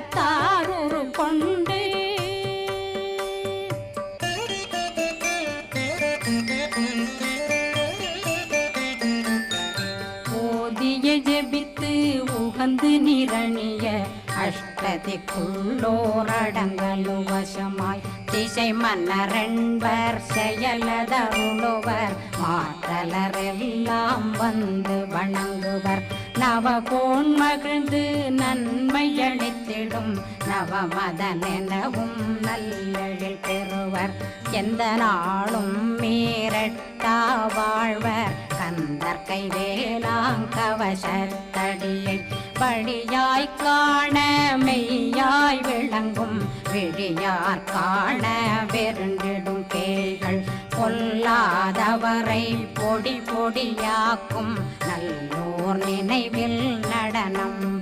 அறத்தாரூறு கொண்டு ஓதிய ஜெபித்து உகந்து நிரணிய அஷ்டதிக்குள்ளோரடங்கலு வசமாய் திசை மன்னரென்பர் செயலதருளுவர் மாற்றலரெல்லாம் வந்து வணங்குவர் நவகோன் மகிழ்ந்து நன்மையளித்திடும் நவமதனெனவும் நல்லெழில் பெறுவர் எந்த நாளும் மீறட்டா வாழ்வர் கந்தர் கைவேலாங்கவசத்தடியை வழியாய் காண மெய்யாய் விளங்கும் விழியார் காண வெருண்டிடும் பேய்கள் பொல்லாதவரை பொடி பொடியாக்கும் நல்லோர் நினைவில் நடனம்